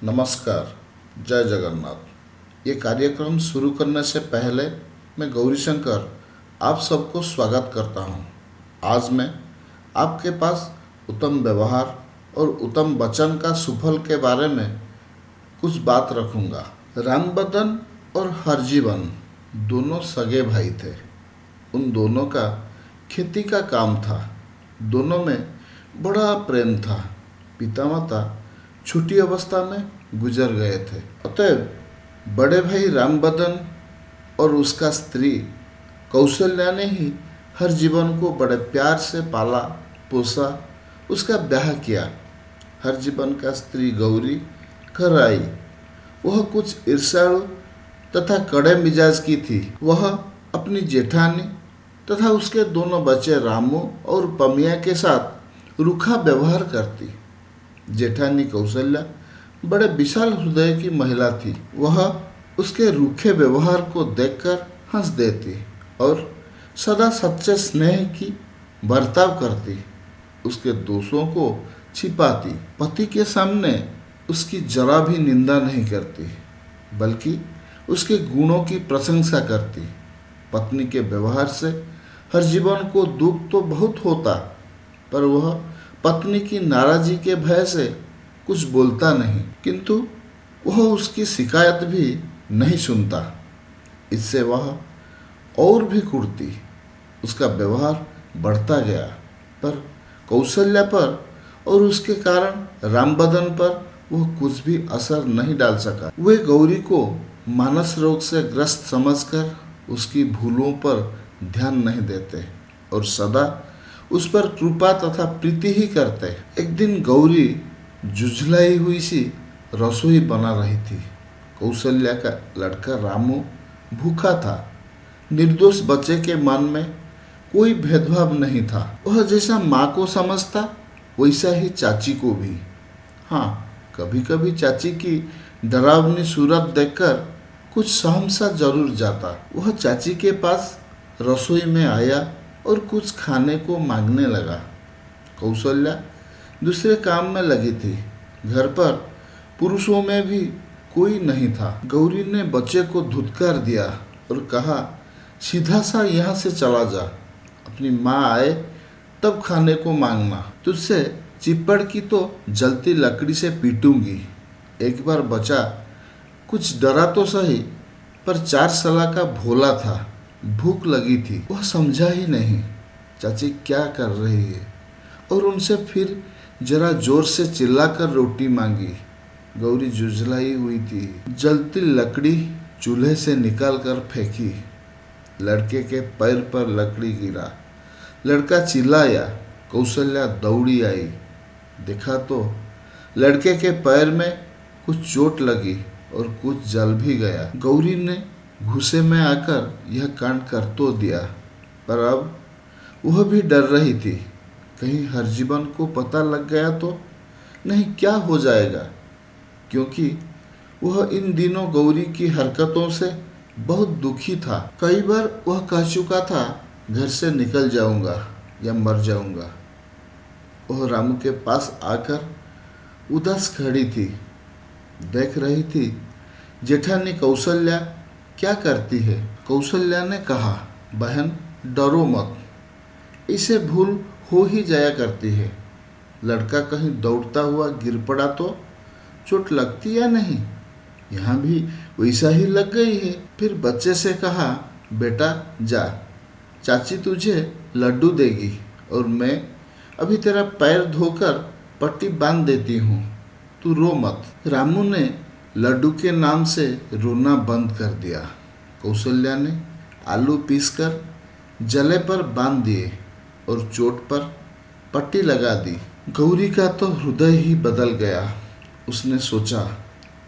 नमस्कार, जय जगन्नाथ। ये कार्यक्रम शुरू करने से पहले मैं गौरीशंकर आप सबको स्वागत करता हूँ। आज मैं आपके पास उत्तम व्यवहार और उत्तम वचन का सुफल के बारे में कुछ बात रखूँगा। रामबदन और हरजीवन दोनों सगे भाई थे। उन दोनों का खेती का काम था। दोनों में बड़ा प्रेम था। पिता माता छोटी अवस्था में गुजर गए थे। अतएव बड़े भाई रामबदन और उसका स्त्री कौशल्या ने ही हरजीवन को बड़े प्यार से पाला पोसा, उसका ब्याह किया। हरजीवन का स्त्री गौरी घर आई। वह कुछ ईर्ष्यालु तथा कड़े मिजाज की थी। वह अपनी जेठानी तथा उसके दोनों बच्चे रामू और पमिया के साथ रूखा व्यवहार करती। जेठानी कौशल्या बड़े विशाल हृदय की महिला थी। वह उसके रूखे व्यवहार को देखकर हंस देती और सदा सच्चे स्नेह की बर्ताव करती। उसके दोषों को छिपाती। पति के सामने उसकी जरा भी निंदा नहीं करती, बल्कि उसके गुणों की प्रशंसा करती। पत्नी के व्यवहार से हरजीवन को दुख तो बहुत होता, पर वह पत्नी की नाराजी के भय से कुछ बोलता नहीं, किंतु वह उसकी शिकायत भी नहीं सुनता। इससे वह और भी कुढ़ती। उसका व्यवहार बढ़ता गया, पर कौशल्या पर और उसके कारण रामबदन पर वह कुछ भी असर नहीं डाल सका। वे गौरी को मानस रोग से ग्रस्त समझकर उसकी भूलों पर ध्यान नहीं देते और सदा उस पर कृपा तथा प्रीति ही करते। एक दिन गौरी जुझलाई हुई सी रसोई बना रही थी। कौशल्या का लड़का रामू भूखा था। निर्दोष बच्चे के मन में कोई भेदभाव नहीं था। वह जैसा माँ को समझता वैसा ही चाची को भी। हाँ, कभी कभी चाची की डरावनी सूरत देखकर कुछ सहमसा जरूर जाता। वह चाची के पास रसोई में आया और कुछ खाने को मांगने लगा। कौशल्या दूसरे काम में लगी थी। घर पर पुरुषों में भी कोई नहीं था। गौरी ने बच्चे को धुतकार दिया और कहा, सीधा सा यहाँ से चला जा। अपनी माँ आए तब खाने को मांगना। तुझसे चिप्पड़ की तो जलती लकड़ी से पीटूंगी। एक बार बचा कुछ डरा तो सही, पर 4 साल का भोला था। भूख लगी थी। वह समझा ही नहीं चाची क्या कर रही है और उनसे फिर जरा जोर से चिल्लाकर रोटी मांगी। गौरी जुझलाई हुई थी। जलती लकड़ी चूल्हे से निकालकर फेंकी। लड़के के पैर पर लकड़ी गिरा। लड़का चिल्लाया। कौशल्या दौड़ी आई। देखा तो लड़के के पैर में कुछ चोट लगी और कुछ जल भी गया। गौरी ने गुस्से में आकर यह कांड कर तो दिया, पर अब वह भी डर रही थी। कहीं हरजीवन को पता लग गया तो नहीं क्या हो जाएगा, क्योंकि वह इन दिनों गौरी की हरकतों से बहुत दुखी था। कई बार वह कह चुका था, घर से निकल जाऊंगा या मर जाऊंगा। वह रामू के पास आकर उदास खड़ी थी। देख रही थी जेठानी कौशल्या क्या करती है। कौशल्या ने कहा, बहन डरो मत, इसे भूल हो ही जाया करती है। लड़का कहीं दौड़ता हुआ गिर पड़ा तो चोट लगती या नहीं, यहाँ भी वैसा ही लग गई है। फिर बच्चे से कहा, बेटा जा, चाची तुझे लड्डू देगी और मैं अभी तेरा पैर धोकर पट्टी बांध देती हूँ, तू रो मत। रामू ने लड्डू के नाम से रोना बंद कर दिया। कौशल्या ने आलू पीसकर जले पर बांध दिए और चोट पर पट्टी लगा दी। गौरी का तो हृदय ही बदल गया। उसने सोचा,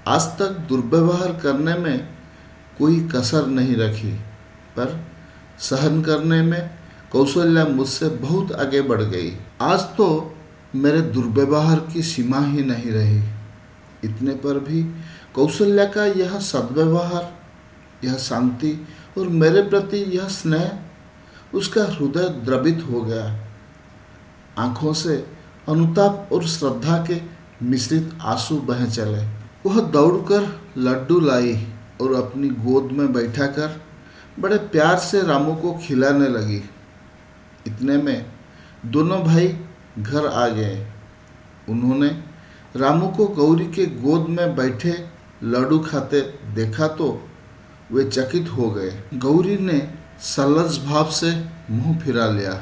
आज तक दुर्व्यवहार करने में कोई कसर नहीं रखी, पर सहन करने में कौशल्या मुझसे बहुत आगे बढ़ गई। आज तो मेरे दुर्व्यवहार की सीमा ही नहीं रही। इतने पर भी कौशल्या का यह सद्व्यवहार, यह शांति और मेरे प्रति यह स्नेह, उसका हृदय द्रवित हो गया। आंखों से अनुताप और श्रद्धा के मिश्रित आंसू बह चले। वह दौड़कर लड्डू लाई और अपनी गोद में बैठाकर बड़े प्यार से रामू को खिलाने लगी। इतने में दोनों भाई घर आ गए। उन्होंने रामू को गौरी के गोद में बैठे लड्डू खाते देखा तो वे चकित हो गए। गौरी ने सलज भाव से मुंह फिरा लिया।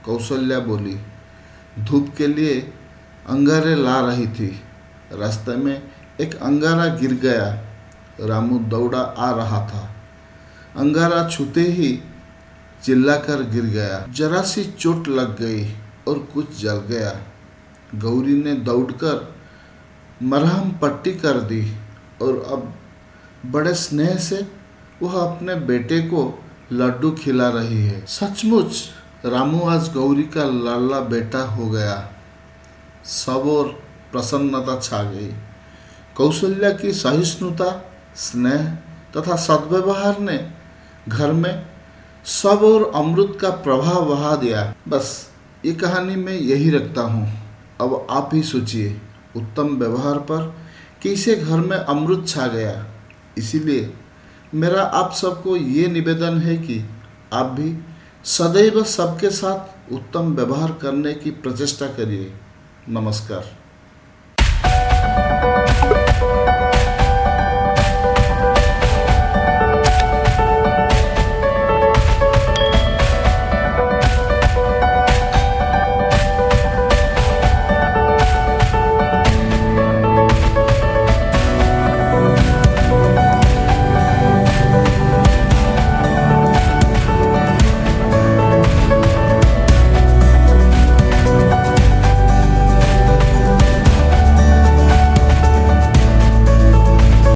कौशल्या बोली, धूप के लिए अंगारे ला रही थी। रास्ते में एक अंगारा गिर गया। रामू दौड़ा आ रहा था। अंगारा छूते ही चिल्लाकर गिर गया। जरा सी चोट लग गई और कुछ जल गया। गौरी ने दौड़कर मरहम पट्टी कर दी और अब बड़े स्नेह से वह अपने बेटे को लड्डू खिला रही है। सचमुच रामू आज गौरी का लाडला बेटा हो गया। सब और प्रसन्नता छा गई। कौशल्या की सहिष्णुता, स्नेह तथा सद्व्यवहार ने घर में सब और अमृत का प्रभाव बहा दिया। बस ये कहानी मैं यही रखता हूँ। अब आप ही सोचिए उत्तम व्यवहार पर कैसे घर में अमृत छा गया। इसीलिए मेरा आप सबको ये निवेदन है कि आप भी सदैव सबके साथ उत्तम व्यवहार करने की प्रचेष्टा करिए। नमस्कार।